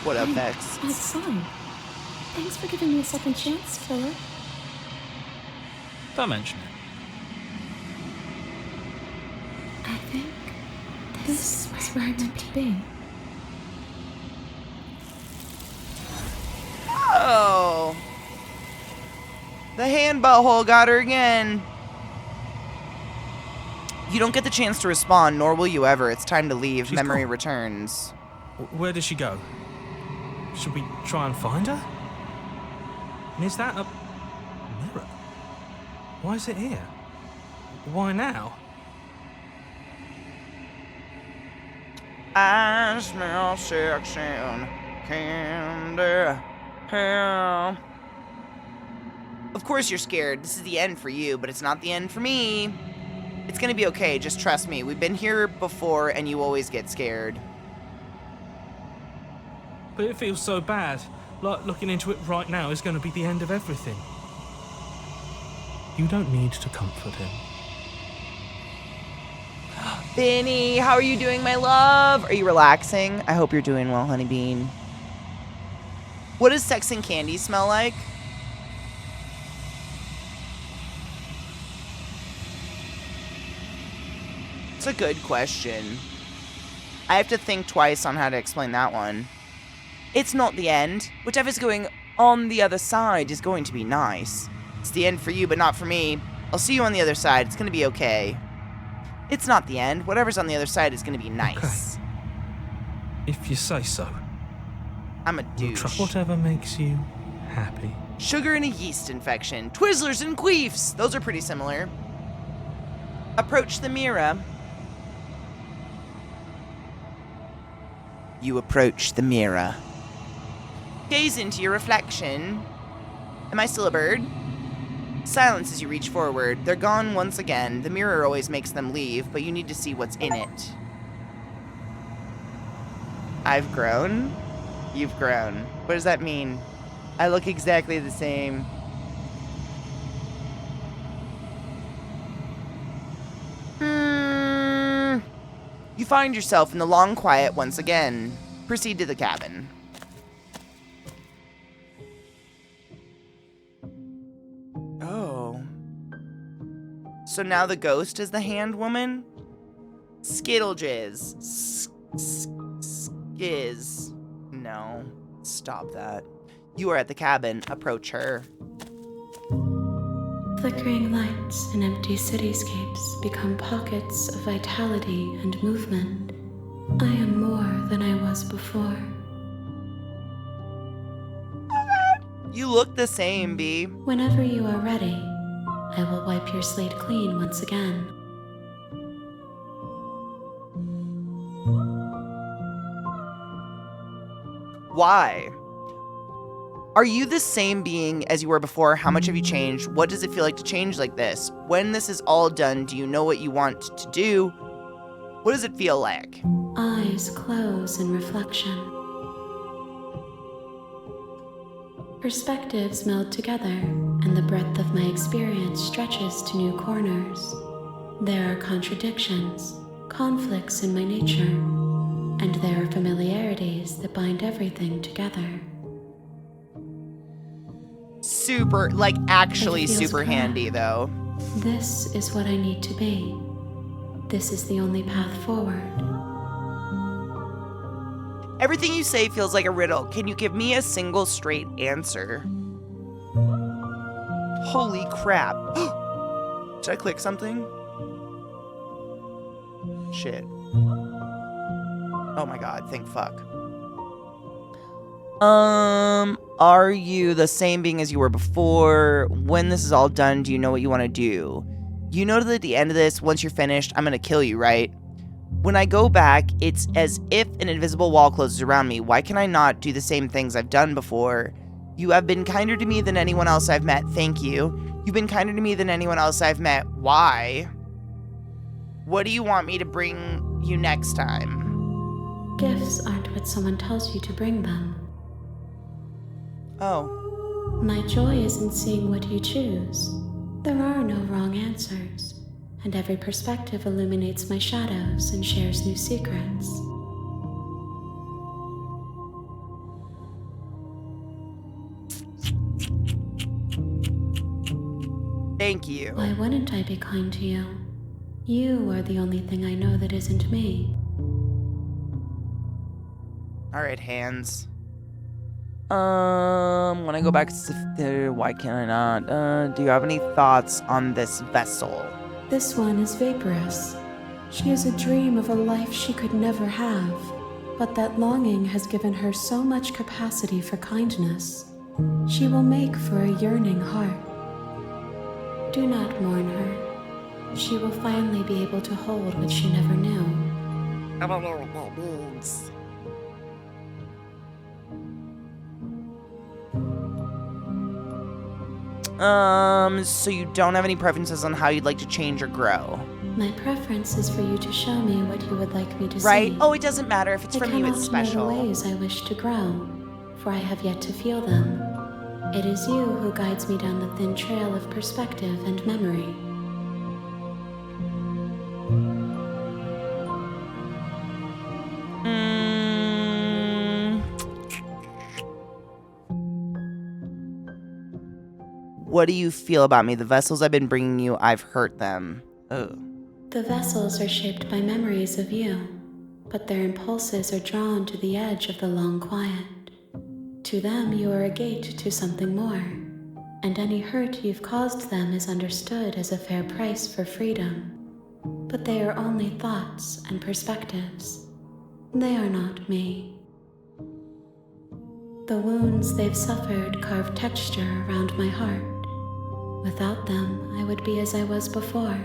What up, Vex? My son. Thanks for giving me a second chance, Killer. Don't mention it. I think this is where I'm meant to be. Oh! The hand butthole got her again. You don't get the chance to respond, nor will you ever. It's time to leave. She's Memory gone. returns. Where does she go? Should we try and find her? And is that a mirror? Why is it here? Why now? I smell sex and candy. Hell. Of course you're scared. This is the end for you, but it's not the end for me. It's gonna be okay, just trust me. We've been here before and you always get scared. But it feels so bad. Like looking into it right now is going to be the end of everything. You don't need to comfort him. Benny, how are you doing, my love? Are you relaxing? I hope you're doing well, honey bean. What does sex and candy smell like? It's a good question. I have to think twice on how to explain that one. It's not the end. Whatever's going on the other side is going to be nice. It's the end for you, but not for me. I'll see you on the other side. It's going to be okay. It's not the end. Whatever's on the other side is going to be nice. Okay. If you say so. I'm a We'll douche. try whatever makes you happy. Sugar and a yeast infection. Twizzlers and queefs. Those are pretty similar. Approach the mirror. You approach the mirror. Gaze into your reflection. Am I still a bird? Silence as you reach forward. They're gone once again. The mirror always makes them leave, but you need to see what's in it. I've grown. You've grown. What does that mean? I look exactly the same. You find yourself in the long quiet once again. Proceed to the cabin. Oh. So now the ghost is the hand woman? Skittlejiz. Skiz. No. Stop that. You are at the cabin. Approach her. Flickering lights and empty cityscapes become pockets of vitality and movement. I am more than I was before. You look the same, B. Whenever you are ready, I will wipe your slate clean once again. Why? Are you the same being as you were before? How much have you changed? What does it feel like to change like this? When this is all done, do you know what you want to do? What does it feel like? Eyes close in reflection. Perspectives meld together, and the breadth of my experience stretches to new corners. There are contradictions, conflicts in my nature, and there are familiarities that bind everything together. Super, like actually It feels super correct. handy though. This is what I need to be. This is the only path forward. Everything you say feels like a riddle. Can you give me a single straight answer? Holy crap. Did I click something? Shit. Oh my god, thank fuck. Are you the same being as you were before? When this is all done, do you know what you want to do? You know that at the end of this, once you're finished, I'm gonna kill you, right? When I go back, it's as if an invisible wall closes around me. Why can I not do the same things I've done before? You have been kinder to me than anyone else I've met. Thank you. You've been kinder to me than anyone else I've met. Why? What do you want me to bring you next time? Gifts aren't what someone tells you to bring them. Oh. My joy is in seeing what you choose. There are no wrong answers, and every perspective illuminates my shadows and shares new secrets. Thank you. Why wouldn't I be kind to you? You are the only thing I know that isn't me. Alright, hands. When I go back to why can't I not? Do you have any thoughts on this vessel? This one is vaporous. She is a dream of a life she could never have, but that longing has given her so much capacity for kindness. She will make for a yearning heart. Do not mourn her. She will finally be able to hold what she never knew. I don't know what that means. So you don't have any preferences on how you'd like to change or grow? My preference is for you to show me what you would like me to Right? see. Oh, it doesn't matter. If it's I from you, cannot it's know special. the ways I wish to grow, for I have yet to feel them. It is you who guides me down the thin trail of perspective and memory. What do you feel about me? The vessels I've been bringing you, I've hurt them. Oh. The vessels are shaped by memories of you, but their impulses are drawn to the edge of the long quiet. To them, you are a gate to something more, and any hurt you've caused them is understood as a fair price for freedom. But they are only thoughts and perspectives. They are not me. The wounds they've suffered carve texture around my heart. Without them, I would be as I was before.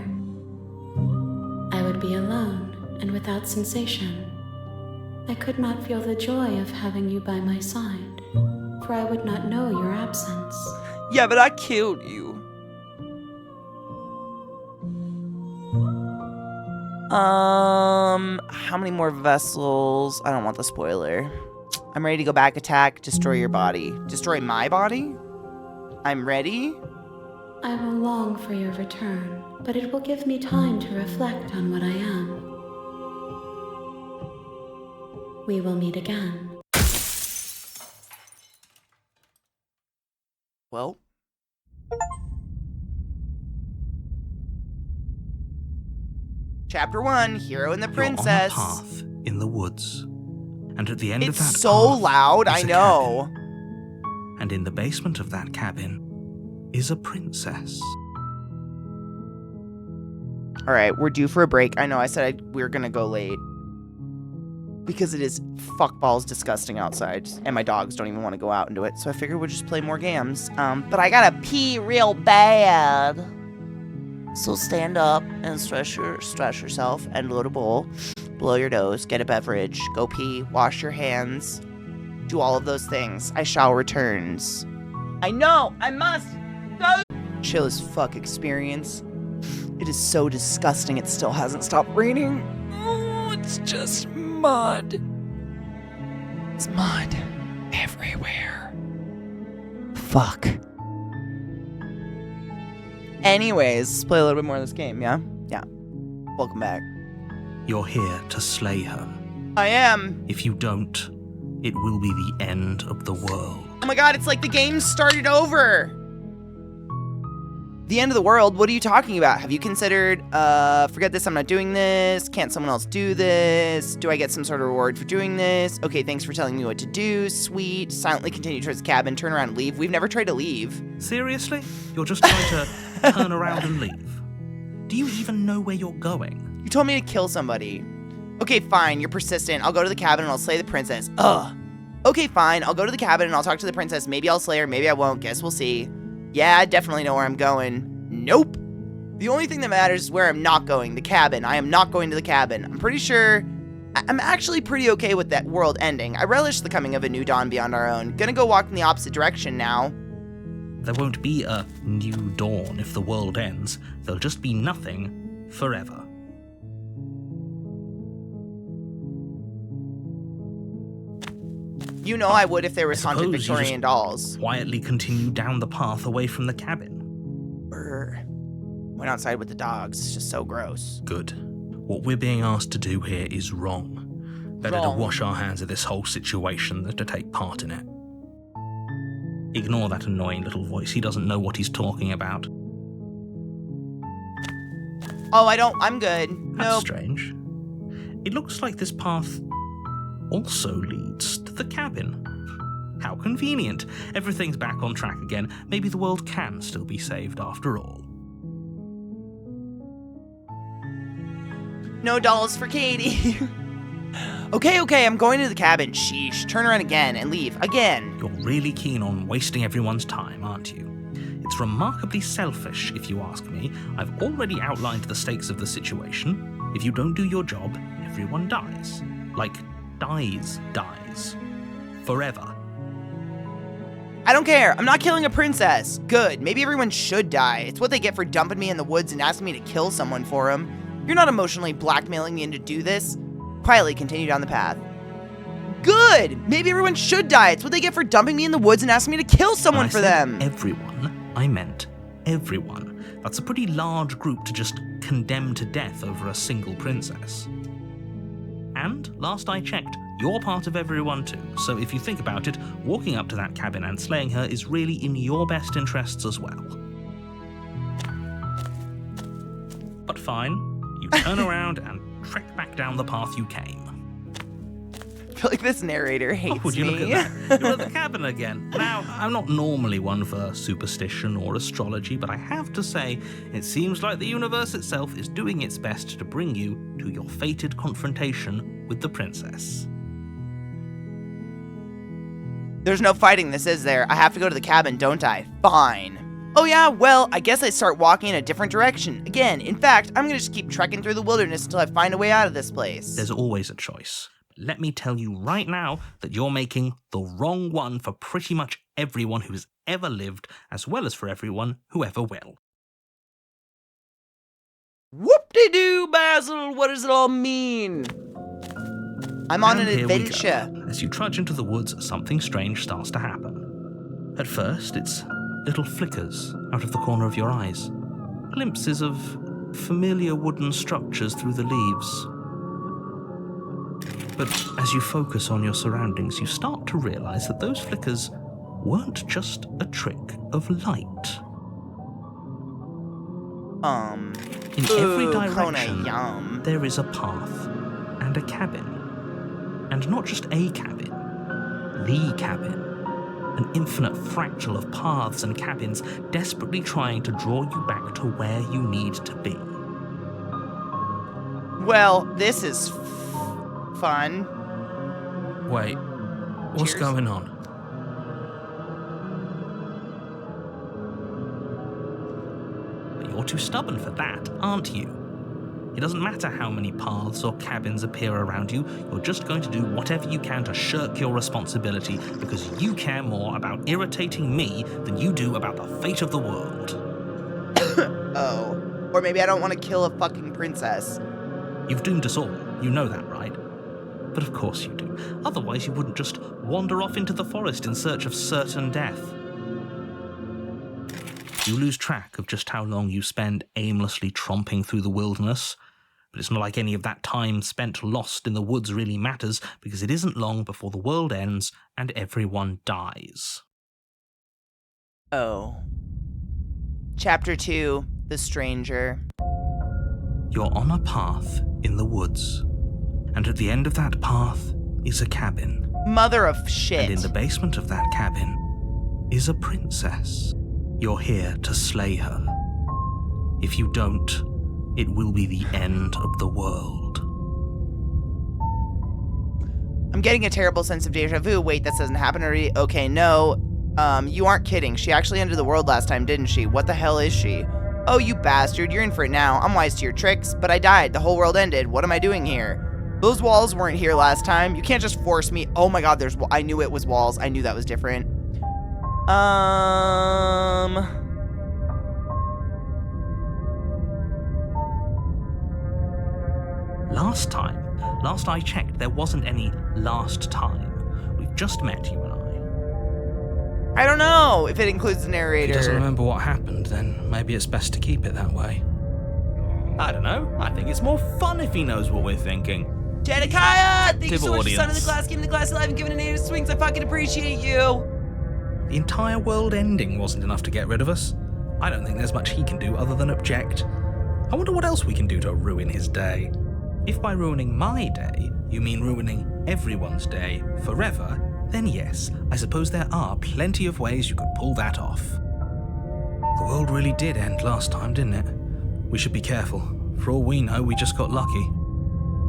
I would be alone and without sensation. I could not feel the joy of having you by my side, for I would not know your absence. Yeah, but I killed you. How many more vessels? I don't want the spoiler. I'm ready to go back, attack, destroy your body. Destroy my body? I'm ready? I will long for your return, but it will give me time to reflect on what I am. We will meet again. Well. Chapter 1, Hero and the Princess. You're on a path in the woods. And at the end of that It's so path loud, is I a know. cabin. And in the basement of that cabin is a princess. Alright, we're due for a break. I know I said we were gonna go late. Because it is fuckballs disgusting outside. And my dogs don't even want to go out into it. So I figured we'll just play more games. But I gotta pee real bad. So stand up and stretch yourself and load a bowl. Blow your nose, get a beverage, go pee, wash your hands. Do all of those things. I shall returns. I know! I must go! Chill as fuck experience. It is so disgusting it still hasn't stopped raining. Oh, it's just mud. It's mud everywhere. Fuck. Anyways, let's play a little bit more of this game, yeah? Yeah. Welcome back. You're here to slay her. I am. If you don't, it will be the end of the world. Oh my god, it's like the game started over. The end of the world? What are you talking about? Have you considered, forget this, I'm not doing this. Can't someone else do this? Do I get some sort of reward for doing this? Okay, thanks for telling me what to do. Sweet. Silently continue towards the cabin, turn around and leave. We've never tried to leave. Seriously? You're just trying to turn around and leave? Do you even know where you're going? You told me to kill somebody. Okay, fine, you're persistent. I'll go to the cabin and I'll slay the princess. Ugh. Okay, fine, I'll go to the cabin and I'll talk to the princess. Maybe I'll slay her, maybe I won't. Guess we'll see. Yeah, I definitely know where I'm going. Nope. The only thing that matters is where I'm not going, the cabin. I am not going to the cabin. I'm pretty sure... I'm actually pretty okay with that world ending. I relish the coming of a new dawn beyond our own. Gonna go walk in the opposite direction now. There won't be a new dawn if the world ends. There'll just be nothing forever. You know I would if there was I haunted suppose you Victorian just dolls. Quietly continue down the path away from the cabin. Brr. Went outside with the dogs. It's just so gross. Good. What we're being asked to do here is wrong. Better Wrong. to wash our hands of this whole situation than to take part in it. Ignore that annoying little voice. He doesn't know what he's talking about. Oh, I'm good. That's Nope. strange. It looks like this path also leads to the cabin. How convenient. Everything's back on track again. Maybe the world can still be saved after all. No dolls for Katie. Okay, I'm going to the cabin. Sheesh. Turn around again and leave. Again. You're really keen on wasting everyone's time, aren't you? It's remarkably selfish, if you ask me. I've already outlined the stakes of the situation. If you don't do your job, everyone dies. Like, dies. Forever. I don't care. I'm not killing a princess. Good. Maybe everyone should die. It's what they get for dumping me in the woods and asking me to kill someone for them. You're not emotionally blackmailing me into do this. Quietly continue down the path. Good! Maybe everyone should die. It's what they get for dumping me in the woods and asking me to kill someone for them. Everyone. I meant everyone. That's a pretty large group to just condemn to death over a single princess. And, last I checked, you're part of everyone too. So if you think about it, walking up to that cabin and slaying her is really in your best interests as well. But fine, you turn around and trek back down the path you came. I feel like this narrator hates Would you me. look at that? You're at the cabin again. Now, I'm not normally one for superstition or astrology, but I have to say, it seems like the universe itself is doing its best to bring you to your fated confrontation with the princess. There's no fighting this, is there? I have to go to the cabin, don't I? Fine. Oh yeah, well, I guess I start walking in a different direction. Again, in fact, I'm gonna just keep trekking through the wilderness until I find a way out of this place. There's always a choice. Let me tell you right now that you're making the wrong one for pretty much everyone who's ever lived, as well as for everyone who ever will. Whoop-de-doo, Basil, what does it all mean? I'm on And an here we adventure. go. As you trudge into the woods, something strange starts to happen. At first, it's little flickers out of the corner of your eyes. Glimpses of familiar wooden structures through the leaves. But as you focus on your surroundings, you start to realize that those flickers weren't just a trick of light. In every direction, yum. there is a path and a cabin. And not just a cabin, the cabin. An infinite fractal of paths and cabins desperately trying to draw you back to where you need to be. Well, this is fun. Wait, what's Cheers. going on? But you're too stubborn for that, aren't you? It doesn't matter how many paths or cabins appear around you, you're just going to do whatever you can to shirk your responsibility because you care more about irritating me than you do about the fate of the world. Oh. Or maybe I don't want to kill a fucking princess. You've doomed us all, you know that, right? But of course you do. Otherwise you wouldn't just wander off into the forest in search of certain death. You lose track of just how long you spend aimlessly tromping through the wilderness, but it's not like any of that time spent lost in the woods really matters, because it isn't long before the world ends and everyone dies. Oh. Chapter 2, The Stranger. You're on a path in the woods, and at the end of that path is a cabin. Mother of shit. And in the basement of that cabin is a princess. You're here to slay her. If you don't, it will be the end of the world. I'm getting a terrible sense of deja vu. Wait, that doesn't happen already? Okay, no. You aren't kidding. She actually entered the world last time, didn't she? What the hell is she? Oh, you bastard. You're in for it now. I'm wise to your tricks, but I died. The whole world ended. What am I doing here? Those walls weren't here last time. You can't just force me. Oh my god, I knew it was walls. I knew that was different. Last I checked, there wasn't any last time. We've just met, you and I. I don't know if it includes the narrator. If he doesn't remember what happened, then maybe it's best to keep it that way. I don't know. I think it's more fun if he knows what we're thinking. Jedediah! Thank you so much for Audience. signing the class, giving the class alive, and giving a native swings. I fucking appreciate you. The entire world ending wasn't enough to get rid of us. I don't think there's much he can do other than object. I wonder what else we can do to ruin his day. If by ruining my day, you mean ruining everyone's day forever, then yes, I suppose there are plenty of ways you could pull that off. The world really did end last time, didn't it? We should be careful. For all we know, we just got lucky.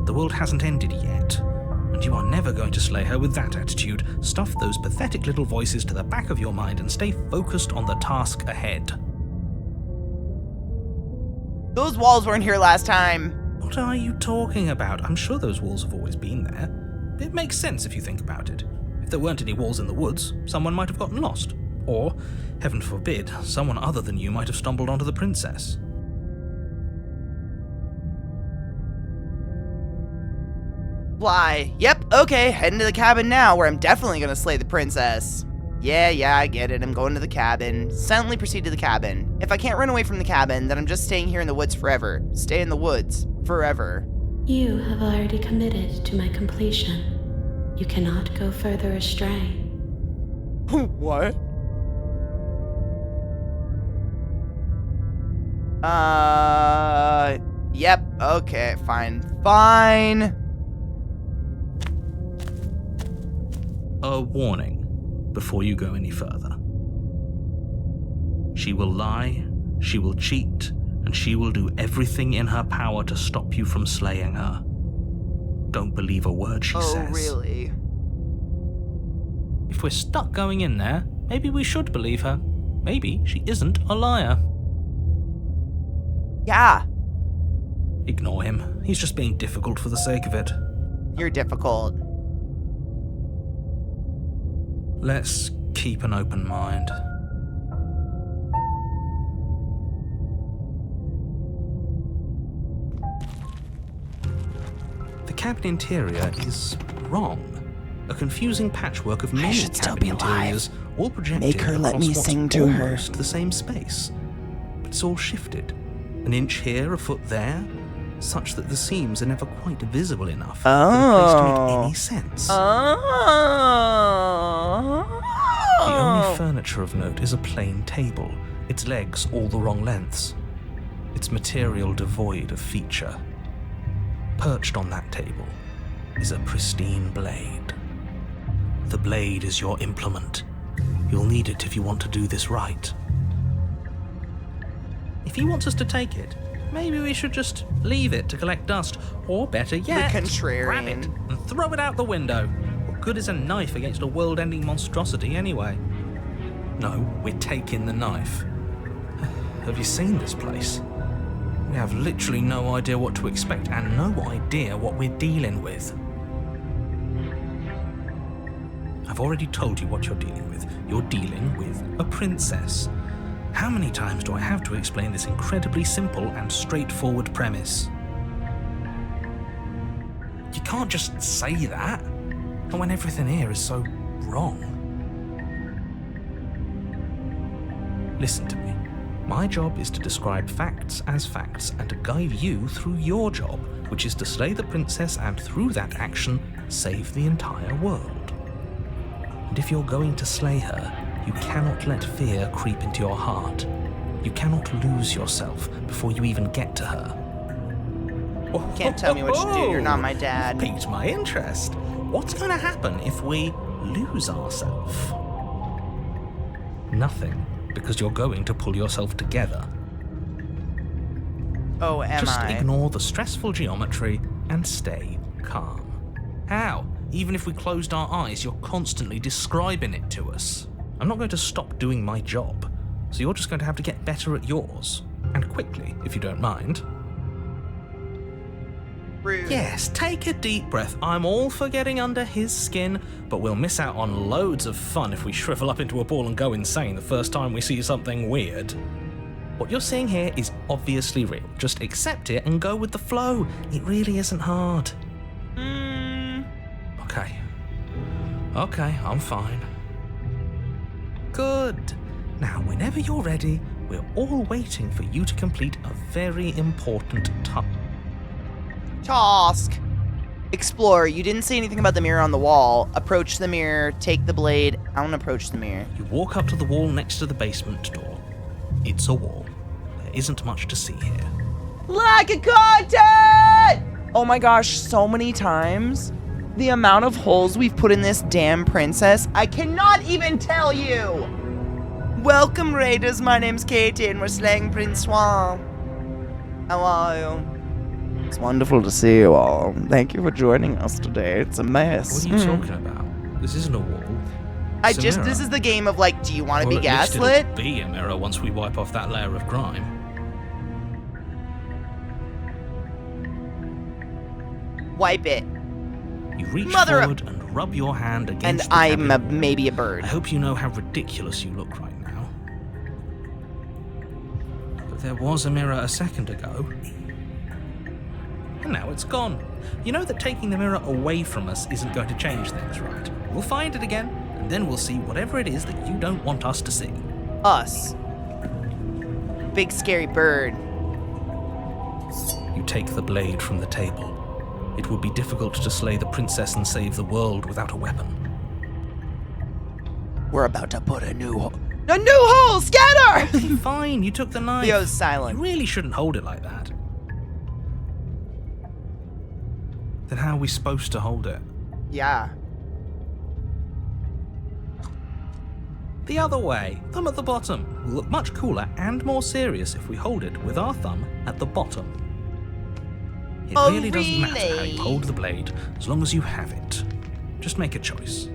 The world hasn't ended yet, and you are never going to slay her with that attitude. Stuff those pathetic little voices to the back of your mind and stay focused on the task ahead. Those walls weren't here last time. What are you talking about? I'm sure those walls have always been there. It makes sense if you think about it. If there weren't any walls in the woods, someone might have gotten lost. Or, heaven forbid, someone other than you might have stumbled onto the princess. Fly. Yep, okay, heading to the cabin now, where I'm definitely gonna slay the princess. Yeah, I get it. I'm going to the cabin. Silently proceed to the cabin. If I can't run away from the cabin, then I'm just staying here in the woods forever. Stay in the woods. Forever. You have already committed to my completion. You cannot go further astray. What? Yep, okay, fine. A warning before you go any further. She will lie, she will cheat, and she will do everything in her power to stop you from slaying her. Don't believe a word she says. Oh, really? If we're stuck going in there, maybe we should believe her. Maybe she isn't a liar. Yeah, Ignore him. He's just being difficult for the sake of it. you're difficult. Let's keep an open mind. The cabin interior is wrong. A confusing patchwork of many should still cabin be alive. interiors, all projected Make her let across me what's sing to her. almost the same space. But it's all shifted. An inch here, a foot there, such that the seams are never quite visible enough for the place to make any sense. The only furniture of note is a plain table, its legs all the wrong lengths, its material devoid of feature. Perched on that table is a pristine blade. The blade is your implement. You'll need it if you want to do this right. If he wants us to take it, maybe we should just leave it to collect dust, or better yet, contrarian. grab it and throw it out the window. What good is a knife against a world-ending monstrosity anyway? No, we're taking the knife. Have you seen this place? We have literally no idea what to expect and no idea what we're dealing with. I've already told you what you're dealing with. You're dealing with a princess. How many times do I have to explain this incredibly simple and straightforward premise? You can't just say that, and when everything here is so wrong. Listen to me. My job is to describe facts as facts and to guide you through your job, which is to slay the princess and through that action, save the entire world. And if you're going to slay her, you cannot let fear creep into your heart. You cannot lose yourself before you even get to her. Can't tell me what to do, you're not my dad. Piqued my interest. What's going to happen if we lose ourselves? Nothing, because you're going to pull yourself together. Oh, am Just I? ignore the stressful geometry and stay calm. How? Even if we closed our eyes, you're constantly describing it to us. I'm not going to stop doing my job, so you're just going to have to get better at yours. And quickly, if you don't mind. Rude. Yes, take a deep breath. I'm all for getting under his skin, but we'll miss out on loads of fun if we shrivel up into a ball and go insane the first time we see something weird. What you're seeing here is obviously real. Just accept it and go with the flow. It really isn't hard. Okay, I'm fine. Good. Now, whenever you're ready, we're all waiting for you to complete a very important Task. Explore. You didn't say anything about the mirror on the wall. Approach the mirror, take the blade. I want to approach the mirror. You walk up to the wall next to the basement door. It's a wall. There isn't much to see here. ClassyKatie! Oh my gosh, so many times. The amount of holes we've put in this damn princess, I cannot even tell you! Welcome, Raiders. My name's Katie, and we're slaying Prince Swan. How are you? It's wonderful to see you all. Thank you for joining us today. It's a mess. What are you talking about? This isn't a wall. This is the game of like, do you want to be gaslit? It'll be a mirror once we wipe off that layer of grime. Wipe it. You reach forward and rub your hand against the I'm cabin wall. maybe a bird. I hope you know how ridiculous you look right now. But there was a mirror a second ago. And now it's gone. You know that taking the mirror away from us isn't going to change things, right? We'll find it again, and then we'll see whatever it is that you don't want us to see. Us. Big scary bird. You take the blade from the table. It would be difficult to slay the princess and save the world without a weapon. We're about to put a new hole! Scatter! Okay, fine, you took the knife. Theo's silent. You really shouldn't hold it like that. Then how are we supposed to hold it? Yeah. The other way, thumb at the bottom. Will look much cooler and more serious if we hold it with our thumb at the bottom. It really doesn't matter how you hold the blade, as long as you have it. Just make a choice.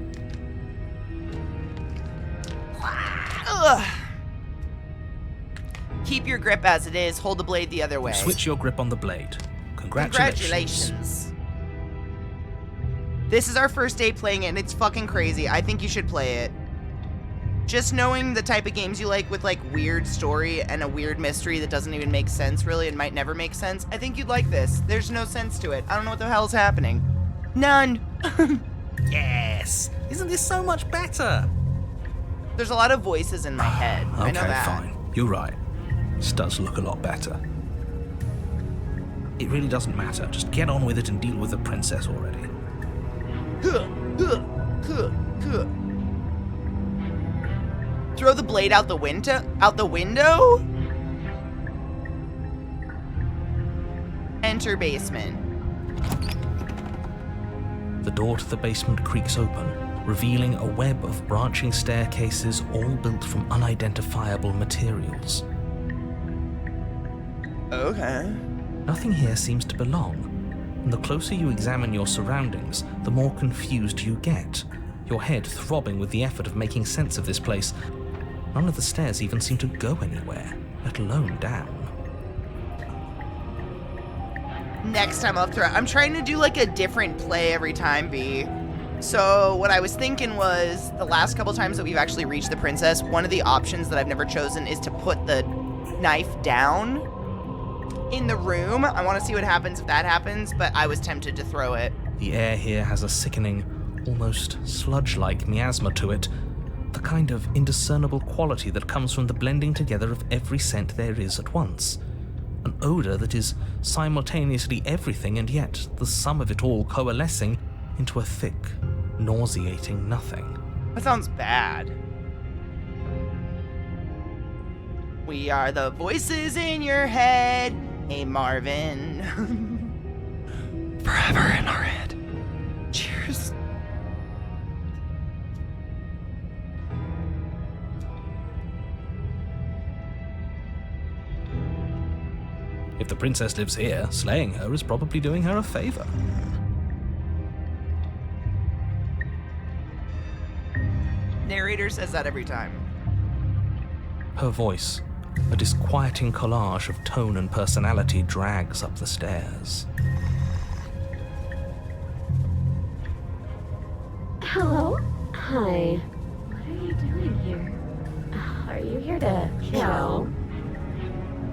Ugh. Keep your grip as it is. Hold the blade the other way. Switch your grip on the blade. Congratulations. This is our first day playing it, and it's fucking crazy. I think you should play it. Just knowing the type of games you like with like weird story and a weird mystery that doesn't even make sense really and might never make sense, I think you'd like this. There's no sense to it. I don't know what the hell's happening. None. Yes! Isn't this so much better? There's a lot of voices in my head. I know that. Okay, fine. You're right. This does look a lot better. It really doesn't matter. Just get on with it and deal with the princess already. Throw the blade out the window? Enter basement. The door to the basement creaks open, revealing a web of branching staircases all built from unidentifiable materials. Okay. Nothing here seems to belong, and the closer you examine your surroundings, the more confused you get, your head throbbing with the effort of making sense of this place. None of the stairs even seem to go anywhere, let alone down. Next time I'll throw. I'm trying to do like a different play every time, B. So what I was thinking was the last couple times that we've actually reached the princess, one of the options that I've never chosen is to put the knife down in the room. I want to see what happens if that happens, but I was tempted to throw it. The air here has a sickening, almost sludge-like miasma to it, the kind of indiscernible quality that comes from the blending together of every scent there is at once. An odor that is simultaneously everything and yet the sum of it all coalescing into a thick, nauseating nothing. That sounds bad. We are the voices in your head. Hey, Marvin. Forever in our head. Cheers. If the princess lives here, slaying her is probably doing her a favor. Narrator says that every time. Her voice, a disquieting collage of tone and personality, drags up the stairs. Hello? Hi. What are you doing here? Are you here to kill?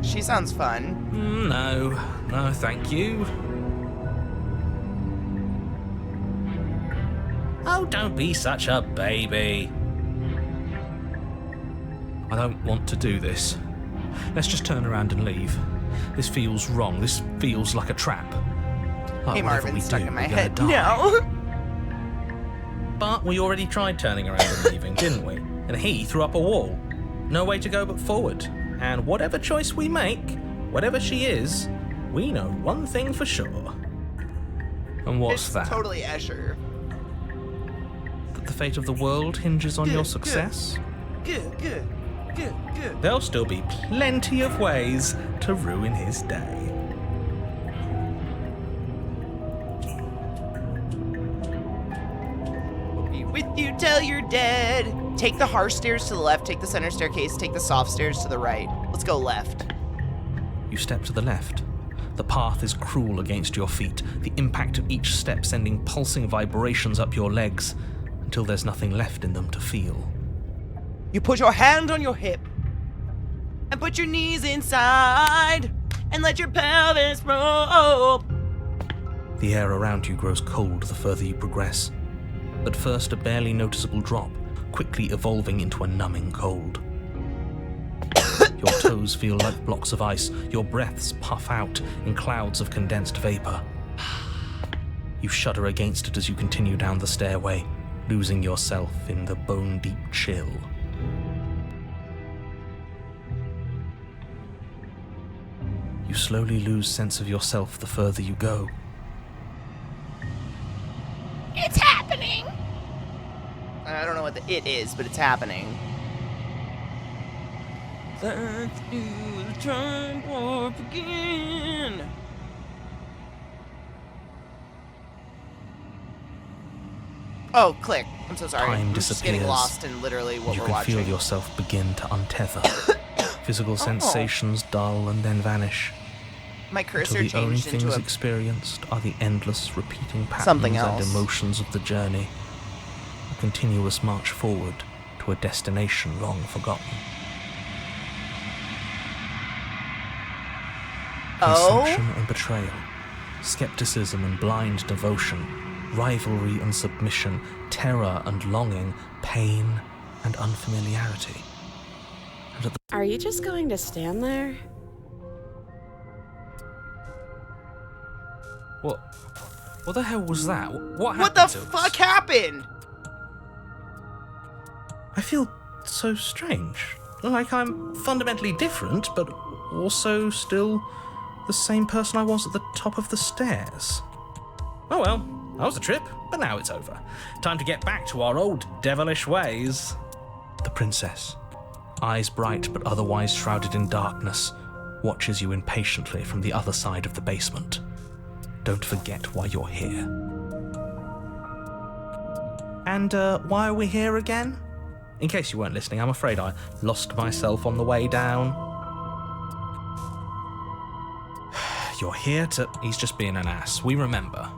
She sounds fun. No, thank you. Oh, don't be such a baby. I don't want to do this. Let's just turn around and leave. This feels wrong. This feels like a trap. Like Hey, whatever we Marvin's stuck do, in my we're gonna head. die. No. But we already tried turning around and leaving, didn't we? And he threw up a wall. No way to go but forward. And whatever choice we make, whatever she is, we know one thing for sure. And what's It's that? totally Escher. That the fate of the world hinges on your success? Good. There'll still be plenty of ways to ruin his day. Be with you till you're dead. Take the harsh stairs to the left, take the center staircase, take the soft stairs to the right. Let's go left. You step to the left. The path is cruel against your feet, the impact of each step sending pulsing vibrations up your legs until there's nothing left in them to feel. You put your hand on your hip and put your knees inside and let your pelvis roll. The air around you grows cold the further you progress. At first, a barely noticeable drop, quickly evolving into a numbing cold. Your toes feel like blocks of ice, your breaths puff out in clouds of condensed vapor. You shudder against it as you continue down the stairway, losing yourself in the bone-deep chill. You slowly lose sense of yourself the further you go. It's happening! I don't know what the it is, but it's happening. Let's do the time warp again. Oh, click. I'm so sorry. Time I'm just getting disappears. lost in literally what You we're can watching. feel yourself begin to untether. Physical sensations dull and then vanish. My Until cursor the only changed into things a... experienced are the endless repeating Something patterns and else. emotions of the journey. A continuous march forward to a destination long forgotten. Oh? Consumption and betrayal, skepticism and blind devotion, rivalry and submission, terror and longing, pain and unfamiliarity. And at the Are you just going to stand there? What the hell was that? What happened What the to us? fuck happened? I feel so strange. Like I'm fundamentally different, but also still the same person I was at the top of the stairs. Oh well, that was a trip, but now it's over. Time to get back to our old devilish ways. The princess, eyes bright but otherwise shrouded in darkness, watches you impatiently from the other side of the basement. Don't forget why you're here. And why are we here again? In case you weren't listening, I'm afraid I lost myself on the way down. You're here to... He's just being an ass, we remember.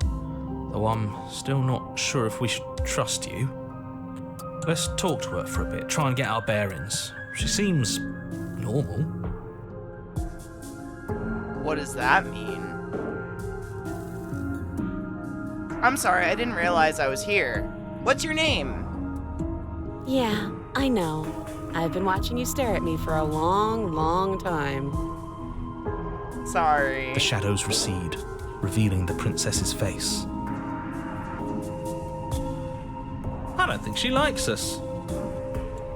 Though I'm still not sure if we should trust you. Let's talk to her for a bit, try and get our bearings. She seems normal. What does that mean? I'm sorry, I didn't realize I was here. What's your name? Yeah, I know. I've been watching you stare at me for a long, long time. Sorry. The shadows recede, revealing the princess's face. I don't think she likes us.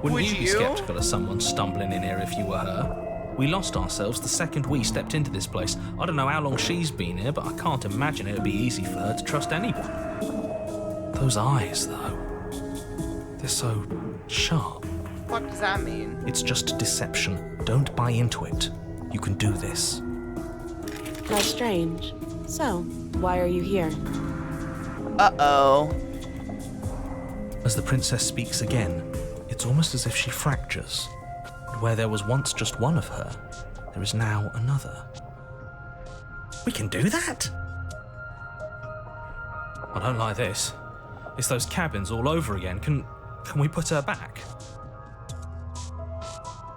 Wouldn't Would you be you? skeptical of someone stumbling in here if you were her? We lost ourselves the second we stepped into this place. I don't know how long she's been here, but I can't imagine it would be easy for her to trust anyone. Those eyes, though. They're so sharp. What does that mean? It's just deception. Don't buy into it. You can do this. How strange. So, why are you here? Uh-oh. As the princess speaks again, it's almost as if she fractures. And where there was once just one of her, there is now another. We can do that? I don't like this. It's those cabins all over again. Can we put her back?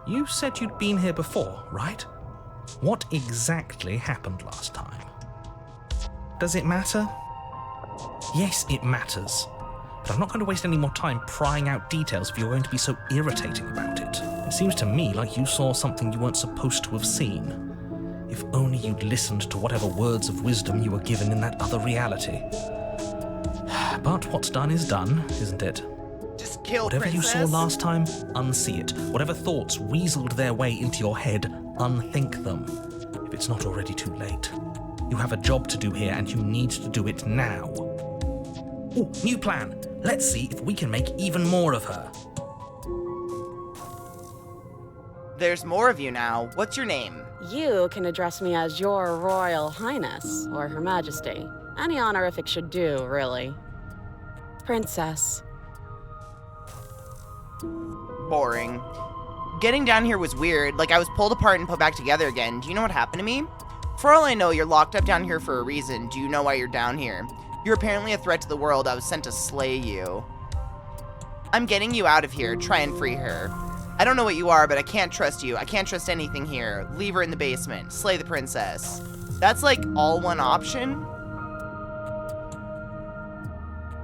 You said you'd been here before, right? What exactly happened last time? Does it matter? Yes, it matters. But I'm not going to waste any more time prying out details if you're going to be so irritating about it. It seems to me like you saw something you weren't supposed to have seen. If only you'd listened to whatever words of wisdom you were given in that other reality. But what's done is done, isn't it? Just kill Whatever Princess. you saw last time, unsee it. Whatever thoughts weaseled their way into your head, unthink them. If it's not already too late. You have a job to do here and you need to do it now. Ooh, new plan. Let's see if we can make even more of her. There's more of you now. What's your name? You can address me as Your Royal Highness, or Her Majesty. Any honorific should do, really. Princess. Boring. Getting down here was weird. Like, I was pulled apart and put back together again. Do you know what happened to me? For all I know, you're locked up down here for a reason. Do you know why you're down here? You're apparently a threat to the world. I was sent to slay you. I'm getting you out of here. Try and free her. I don't know what you are, but I can't trust you. I can't trust anything here. Leave her in the basement. Slay the princess. That's like all one option?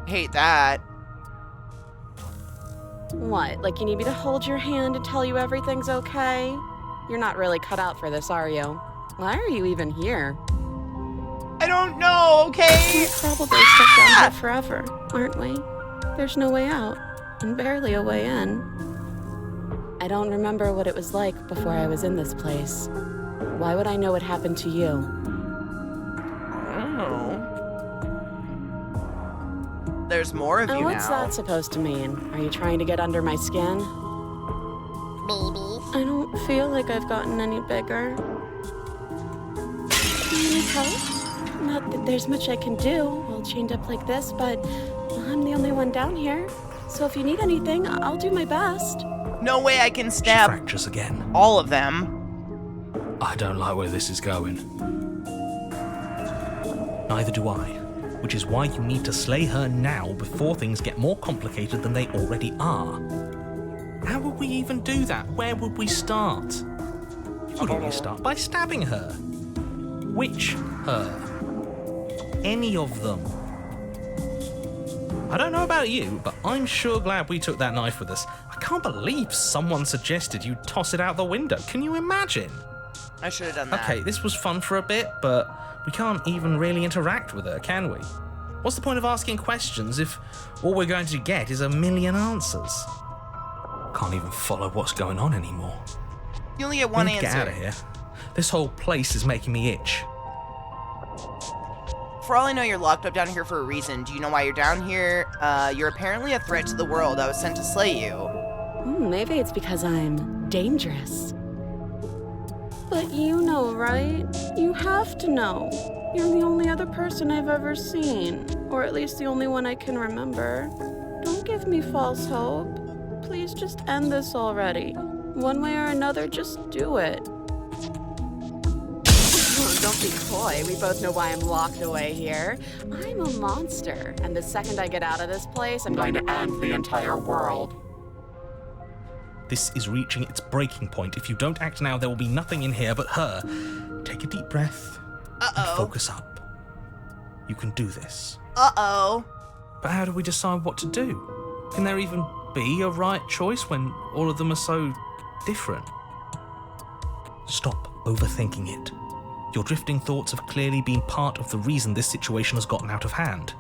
Hate that. What, like you need me to hold your hand and tell you everything's okay? You're not really cut out for this, are you? Why are you even here? I don't know, okay? We're probably stuck down here forever, aren't we? There's no way out, and barely a way in. I don't remember what it was like before I was in this place. Why would I know what happened to you? I don't know. There's more of you now. What's that supposed to mean? Are you trying to get under my skin? Baby. I don't feel like I've gotten any bigger. Need help? Not that there's much I can do, all chained up like this, but I'm the only one down here. So if you need anything, I'll do my best. No way I can She stab fractures again. all of them. I don't like where this is going. Neither do I. Which is why you need to slay her now before things get more complicated than they already are. How would we even do that? Where would we start? You would always start by stabbing her. Which her? Any of them. I don't know about you, but I'm sure glad we took that knife with us. I can't believe someone suggested you toss it out the window. Can you imagine? I should have done that. Okay, this was fun for a bit, but we can't even really interact with her, can we? What's the point of asking questions if all we're going to get is a million answers? Can't even follow what's going on anymore. You only get one We need to answer. get out of here. This whole place is making me itch. For all I know, you're locked up down here for a reason. Do you know why you're down here? You're apparently a threat to the world. I was sent to slay you. Maybe it's because I'm dangerous. But you know, right? You have to know. You're the only other person I've ever seen. Or at least the only one I can remember. Don't give me false hope. Please just end this already. One way or another, just do it. Oh, don't be coy. We both know why I'm locked away here. I'm a monster. And the second I get out of this place, I'm going to end the entire world. This is reaching its breaking point. If you don't act now, there will be nothing in here but her. Take a deep breath and focus up. You can do this. Uh-oh. But how do we decide what to do? Can there even be a right choice when all of them are so different? Stop overthinking it. Your drifting thoughts have clearly been part of the reason this situation has gotten out of hand.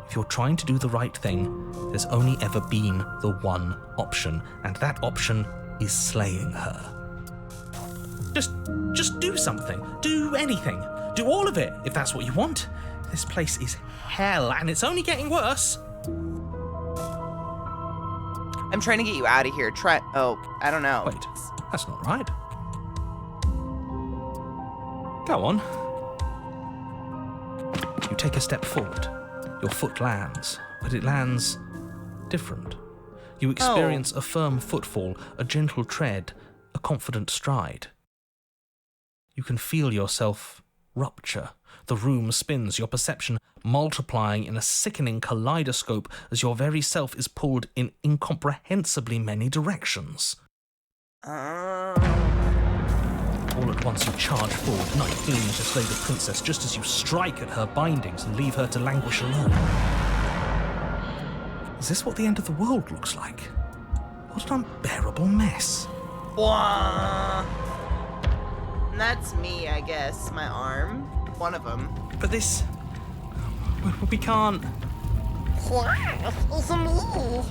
If you're trying to do the right thing, there's only ever been the one option, and that option is slaying her. Just do something. Do anything. Do all of it, if that's what you want. This place is hell, and it's only getting worse. I'm trying to get you out of here. Oh, I don't know. Wait, that's not right. Go on. You take a step forward. Your foot lands, but it lands different. You experience a firm footfall, a gentle tread, a confident stride. You can feel yourself rupture. The room spins, your perception multiplying in a sickening kaleidoscope as your very self is pulled in incomprehensibly many directions. All at once you charge forward, knife gleaming to slay the princess just as you strike at her bindings and leave her to languish alone. Is this what the end of the world looks like? What an unbearable mess. Wah. And that's me, I guess. My arm. One of them. But this... we can't... It's me.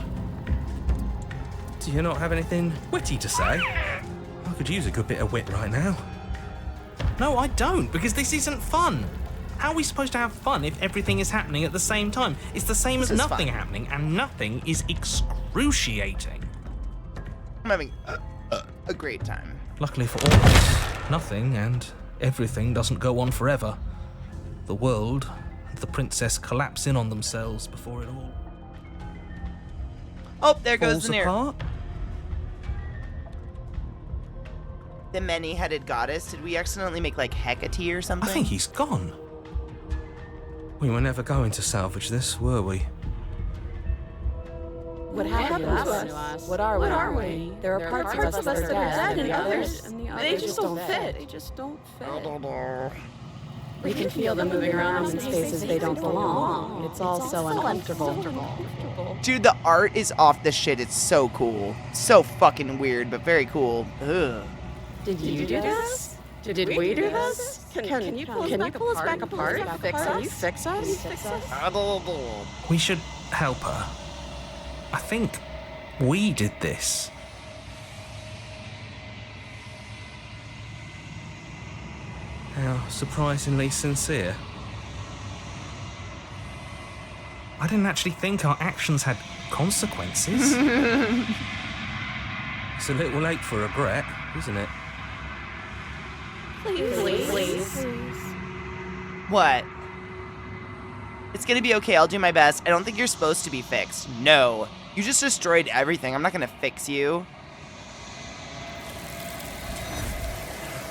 Do you not have anything witty to say? I could use a good bit of wit right now. No, I don't, because this isn't fun. How are we supposed to have fun if everything is happening at the same time? It's the same as This is nothing fun. happening, and nothing is excruciating. I'm having a great time. Luckily for all of us, nothing and everything doesn't go on forever. The world and the princess collapse in on themselves before it all Oh, there goes falls the near. apart. The many-headed goddess. Did we accidentally make like Hecate or something? I think he's gone. We were never going to salvage this, were we? What happened to us? What are we? There are parts of us that are dead, and the others, they just don't fit. They just don't fit. We can feel them moving around in spaces they don't belong. It's all so uncomfortable. Dude, the art is off the shit. It's so cool. So fucking weird, but very cool. Ugh. Did you do this? Did we do this? Can you pull us back apart? Can you fix us? We should help her. I think we did this. How surprisingly sincere. I didn't actually think our actions had consequences. It's a little late for regret, isn't it? Please. What? It's gonna be okay. I'll do my best. I don't think you're supposed to be fixed. No. You just destroyed everything. I'm not gonna fix you.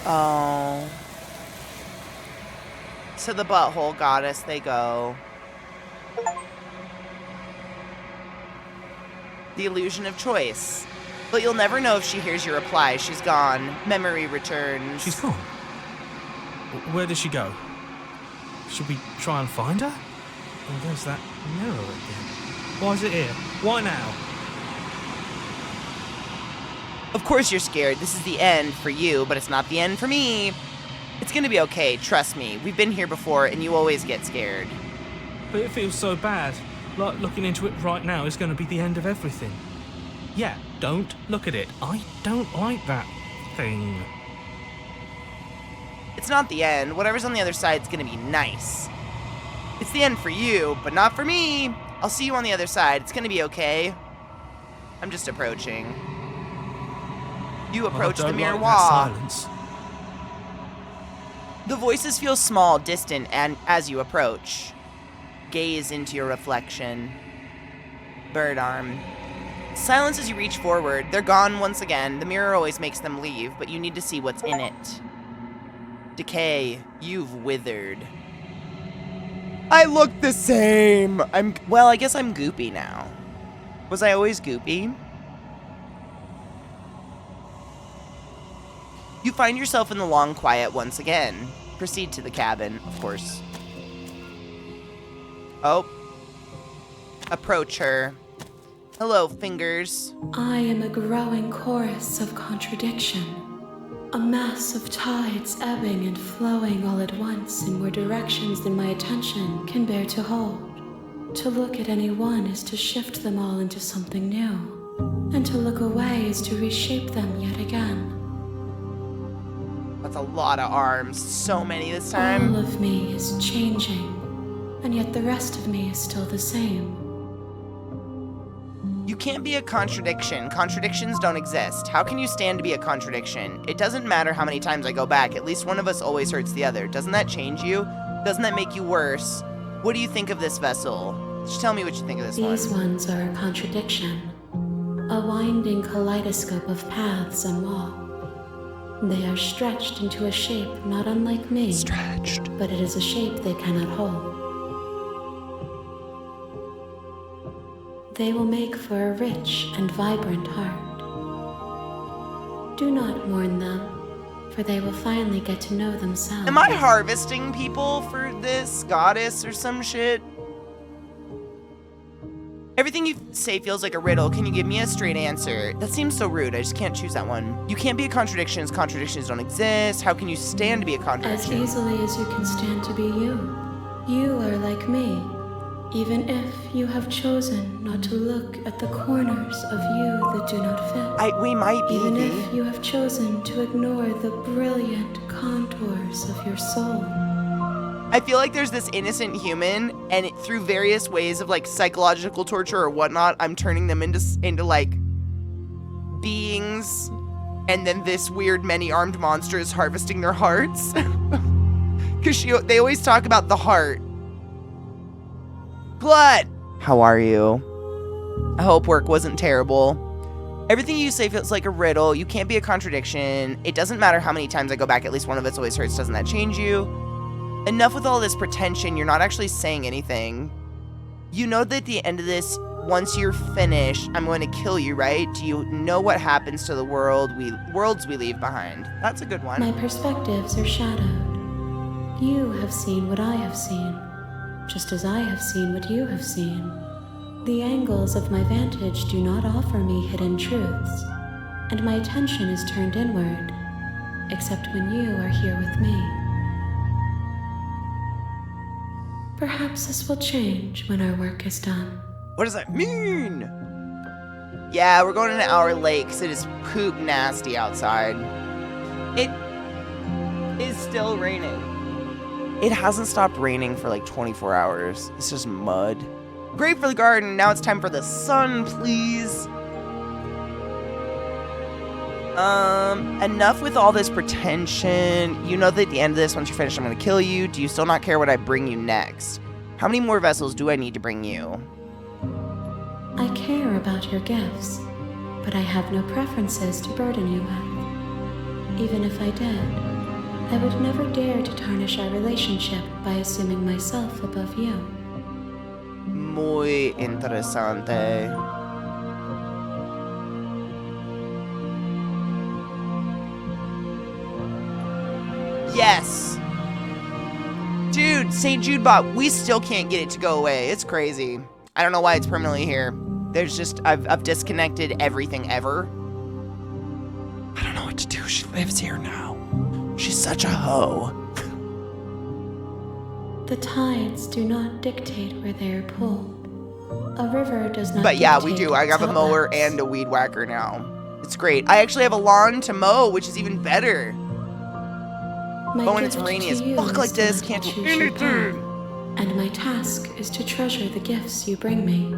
Oh. To the butthole goddess they go. The illusion of choice. But you'll never know if she hears your reply. She's gone. Memory returns. She's gone. Where did she go? Should we try and find her? Oh, there's that mirror again. Why is it here? Why now? Of course you're scared. This is the end for you, but it's not the end for me. It's gonna be okay. Trust me. We've been here before, and you always get scared. But it feels so bad. Like looking into it right now is going to be the end of everything. Yeah, don't look at it. I don't like that thing. It's not the end. Whatever's on the other side is gonna be nice. It's the end for you, but not for me. I'll see you on the other side. It's gonna be okay. I'm just approaching. You approach the mirror That wall. silence. The voices feel small, distant, and as you approach, gaze into your reflection. Bird arm. Silence as you reach forward. They're gone once again. The mirror always makes them leave, but you need to see what's in it. Decay, you've withered. I look the same. Well, I guess I'm goopy now. Was I always goopy? You find yourself in the long quiet once again. Proceed to the cabin, of course. Oh. Approach her. Hello, fingers. I am a growing chorus of contradiction, a mass of tides ebbing and flowing all at once in more directions than my attention can bear to hold. To look at any one is to shift them all into something new, and to look away is to reshape them yet again. That's a lot of arms. So many this All time. of me is changing, and yet the rest of me is still the same. You can't be a contradiction. Contradictions don't exist. How can you stand to be a contradiction? It doesn't matter how many times I go back. At least one of us always hurts the other. Doesn't that change you? Doesn't that make you worse? What do you think of this vessel? Just tell me what you think of this These one. ones are a contradiction, a winding kaleidoscope of paths and wall. They are stretched into a shape not unlike me, Stretched. but it is a shape they cannot hold. They will make for a rich and vibrant heart. Do not mourn them, for they will finally get to know themselves. Am I harvesting people for this goddess or some shit? Everything you say feels like a riddle. Can you give me a straight answer? That seems so rude. I just can't choose that one. You can't be a contradiction. Contradictions don't exist. How can you stand to be a As contradiction? easily as you can stand to be you. You are like me, even if you have chosen not to look at the corners of you that do not fit. We might be. Even if you have chosen to ignore the brilliant contours of your soul. I feel like there's this innocent human, and through various ways of like psychological torture or whatnot, I'm turning them into like beings, and then this weird many-armed monster is harvesting their hearts. Because they always talk about the heart. Blood! How are you? I hope work wasn't terrible. Everything you say feels like a riddle. You can't be a contradiction. It doesn't matter how many times I go back, at least one of us always hurts. Doesn't that change you? Enough with all this pretension. You're not actually saying anything. You know that at the end of this, once you're finished, I'm going to kill you, right? Do you know what happens to the worlds we leave behind? That's a good one. My perspectives are shadowed. You have seen what I have seen, just as I have seen what you have seen. The angles of my vantage do not offer me hidden truths, and my attention is turned inward, except when you are here with me. Perhaps this will change when our work is done. What does that mean? Yeah, we're going an hour late because it is poop nasty outside. It is still raining. It hasn't stopped raining for like 24 hours. It's just mud. Great for the garden. Now it's time for the sun, please. Enough with all this pretension. You know that at the end of this, once you're finished, I'm going to kill you. Do you still not care what I bring you next? How many more vessels do I need to bring you? I care about your gifts, but I have no preferences to burden you with. Even if I did, I would never dare to tarnish our relationship by assuming myself above you. Muy interesante. Yes! Dude, St. Jude bot, we still can't get it to go away. It's crazy. I don't know why it's permanently here. There's just, I've disconnected everything ever. I don't know what to do. She lives here now. She's such a hoe. The tides do not dictate where they are pulled. A river does not But yeah, we dictate do. I have its a mower outlets. and a weed whacker now. It's great. I actually have a lawn to mow, which is even better. My But when it's gift rainy to as you fuck is like to this, let can't you do choose your anything. path, and my task is to treasure the gifts you bring me.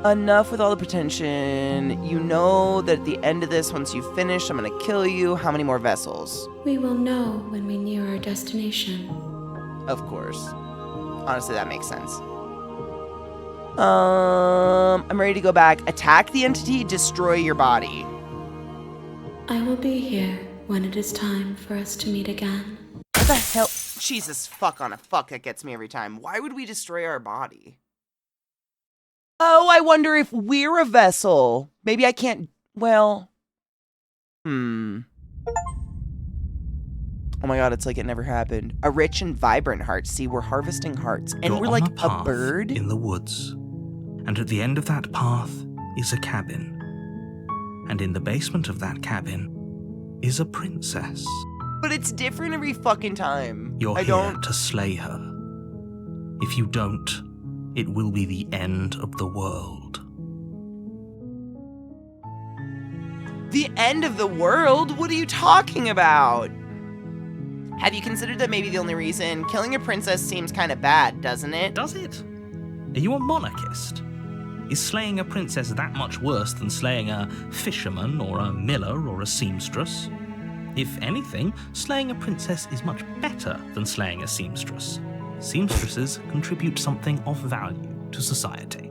Enough with all the pretension. You know that at the end of this, once you finish, I'm gonna kill you. How many more vessels? We will know when we near our destination. Of course. Honestly, that makes sense. I'm ready to go back. Attack the entity, destroy your body. I will be here when it is time for us to meet again. What the hell? Jesus, fuck on a fuck, that gets me every time. Why would we destroy our body? Oh, I wonder if we're a vessel. Maybe I can't, well... Oh my god, it's like it never happened. A rich and vibrant heart. See, we're harvesting hearts. And You're we're on like a path a bird? in the woods, and at the end of that path is a cabin. And in the basement of that cabin is a princess. But it's different every fucking time. You're I here don't... to slay her. If you don't, it will be the end of the world. The end of the world? What are you talking about? Have you considered that maybe the only reason killing a princess seems kind of bad, doesn't it? Does it? Are you a monarchist? Is slaying a princess that much worse than slaying a fisherman or a miller or a seamstress? If anything, slaying a princess is much better than slaying a seamstress. Seamstresses contribute something of value to society.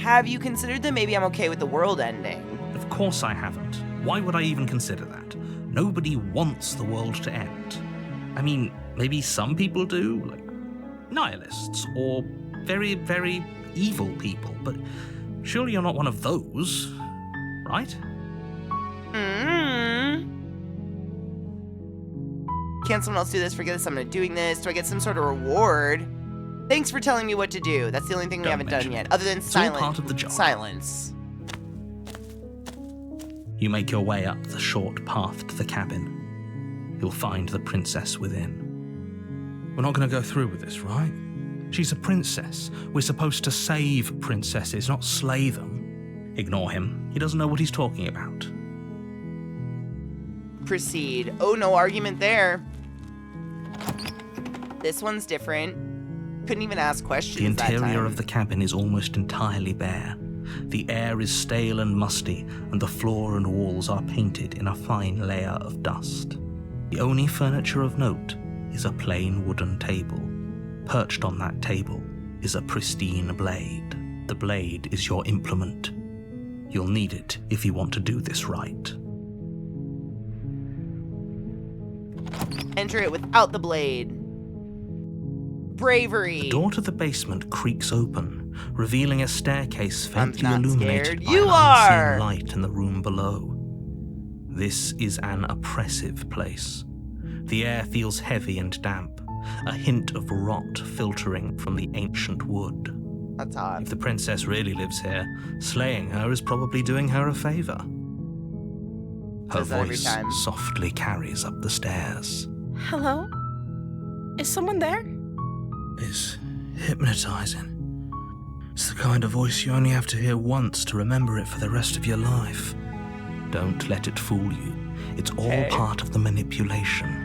Have you considered that maybe I'm okay with the world ending? Of course I haven't. Why would I even consider that? Nobody wants the world to end. I mean, maybe some people do, like nihilists or very, very evil people, but surely you're not one of those, right? Can't someone else do this? Forget this, I'm not doing this. Do I get some sort of reward? Thanks for telling me what to do. That's the only thing we Don't haven't done mention yet. it. Other than It's all part of the job. silence. You make your way up the short path to the cabin. You'll find the princess within. We're not going to go through with this, right? She's a princess. We're supposed to save princesses, not slay them. Ignore him. He doesn't know what he's talking about. Proceed. Oh, no argument there. This one's different. Couldn't even ask questions. The interior that time. of the cabin is almost entirely bare. The air is stale and musty, and the floor and walls are painted in a fine layer of dust. The only furniture of note is a plain wooden table. Perched on that table is a pristine blade. The blade is your implement. You'll need it if you want to do this right. Enter it without the blade. Bravery. The door to the basement creaks open, revealing a staircase faintly not illuminated scared. by You an are! unseen light in the room below. This is an oppressive place. The air feels heavy and damp, a hint of rot filtering from the ancient wood. That's odd. If the princess really lives here, slaying her is probably doing her a favor. Her Says that every voice time. softly carries up the stairs. Hello? Is someone there? It's hypnotizing. It's the kind of voice you only have to hear once to remember it for the rest of your life. Don't let it fool you. It's all Okay. part of the manipulation.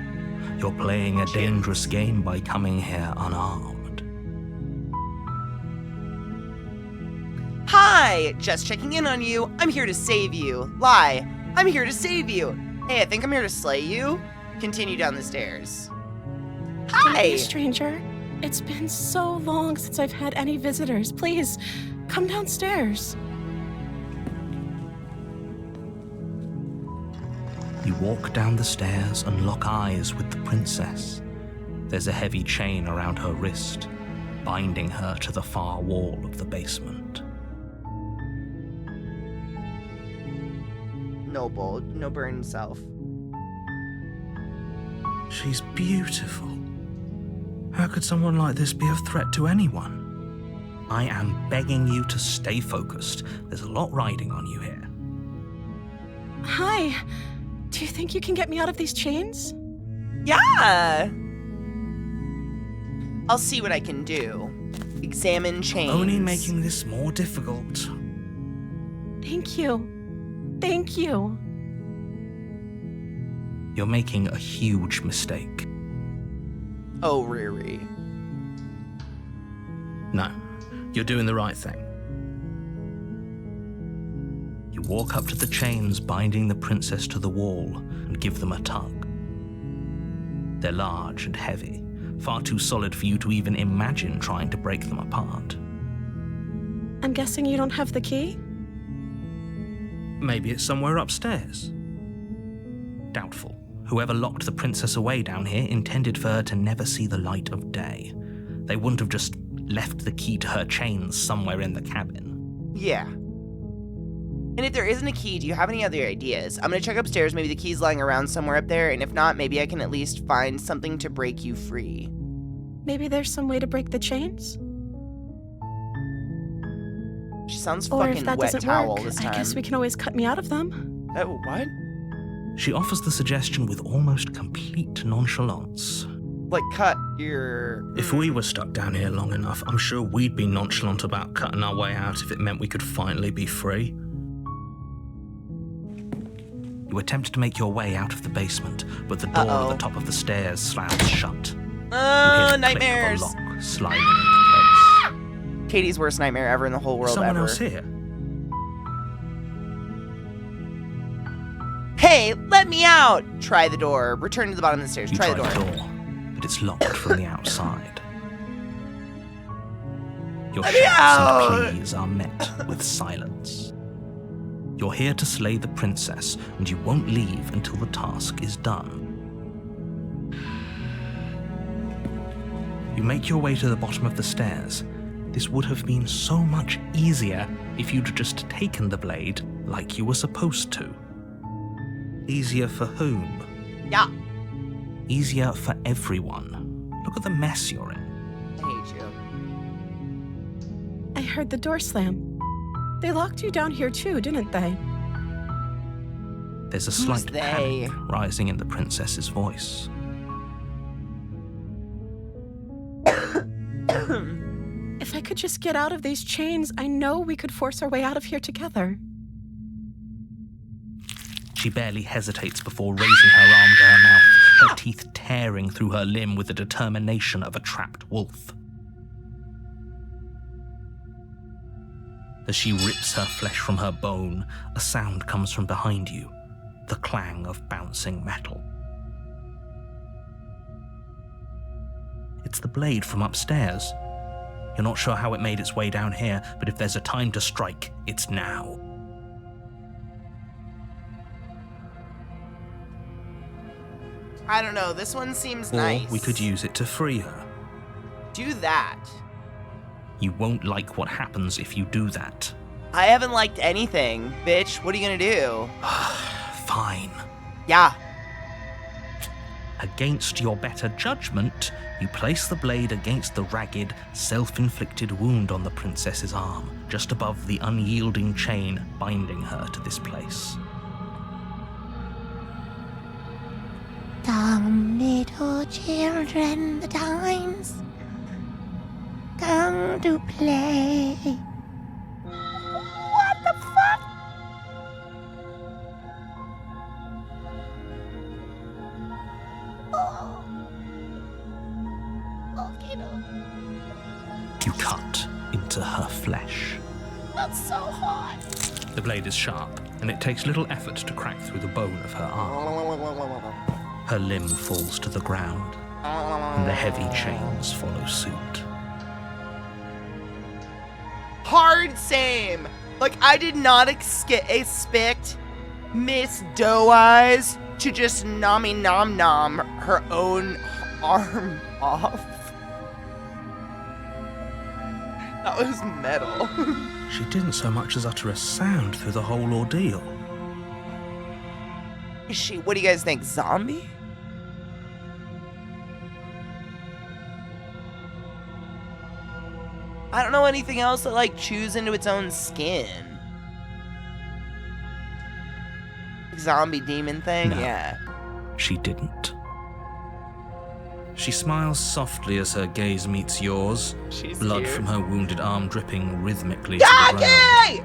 You're playing a dangerous game by coming here unarmed. Hi! Just checking in on you. I'm here to save you. Lie. I'm here to save you. Hey, I think I'm here to slay you. Continue down the stairs. Don't be Hi! a stranger. It's been so long since I've had any visitors. Please, come downstairs. You walk down the stairs and lock eyes with the princess. There's a heavy chain around her wrist, binding her to the far wall of the basement. Noble, no burden self. She's beautiful. How could someone like this be a threat to anyone? I am begging you to stay focused. There's a lot riding on you here. Hi. Do you think you can get me out of these chains? Yeah! I'll see what I can do. Examine chains. Only making this more difficult. Thank you. Thank you. You're making a huge mistake. Oh, Riri. No, you're doing the right thing. You walk up to the chains binding the princess to the wall and give them a tug. They're large and heavy, far too solid for you to even imagine trying to break them apart. I'm guessing you don't have the key? Maybe it's somewhere upstairs. Doubtful. Whoever locked the princess away down here intended for her to never see the light of day. They wouldn't have just left the key to her chains somewhere in the cabin. Yeah. And if there isn't a key, do you have any other ideas? I'm gonna check upstairs, maybe the key's lying around somewhere up there, and if not, maybe I can at least find something to break you free. Maybe there's some way to break the chains? She sounds Or fucking if that wet doesn't towel work, this I time. guess we can always cut me out of them. Oh, what? She offers the suggestion with almost complete nonchalance. Like, cut your... If we were stuck down here long enough, I'm sure we'd be nonchalant about cutting our way out if it meant we could finally be free. You attempt to make your way out of the basement, but the door at the top of the stairs slams shut. You Oh, hear the nightmares! click of a lock sliding into place. Katie's worst nightmare ever in the whole world Someone ever. else here? Hey, let me out! Try the door. Return to the bottom of the stairs. You Try the door. but it's locked from the outside. Your Let me shouts out! and pleas are met with silence. You're here to slay the princess, and you won't leave until the task is done. You make your way to the bottom of the stairs. This would have been so much easier if you'd just taken the blade like you were supposed to. Easier for whom? Yeah. Easier for everyone. Look at the mess you're in. I hate you. I heard the door slam. They locked you down here too, didn't they? There's a slight they? panic rising in the princess's voice. If I could just get out of these chains, I know we could force our way out of here together. She barely hesitates before raising her arm to her mouth, her teeth tearing through her limb with the determination of a trapped wolf. As she rips her flesh from her bone, a sound comes from behind you, the clang of bouncing metal. It's the blade from upstairs. You're not sure how it made its way down here, but if there's a time to strike, it's now. I don't know, this one seems Or nice. we could use it to free her. Do that. You won't like what happens if you do that. I haven't liked anything. Bitch, what are you gonna do? Fine. Yeah. Against your better judgment, you place the blade against the ragged, self-inflicted wound on the princess's arm, just above the unyielding chain binding her to this place. Come, little children, the time's come to play. What the fuck? Oh. Okay, no. You cut into her flesh. That's so hot. The blade is sharp, and it takes little effort to crack through the bone of her arm. Her limb falls to the ground, and the heavy chains follow suit. Hard same. Like, I did not expect Miss Doe Eyes to just nommy nom nom her own arm off. That was metal. She didn't so much as utter a sound through the whole ordeal. Is she, what do you guys think, zombie? I don't know anything else that, like, chews into its own skin. Zombie demon thing? No. Yeah. She didn't. She smiles softly as her gaze meets yours, She's blood cute. from her wounded arm dripping rhythmically to the ground. Jackie!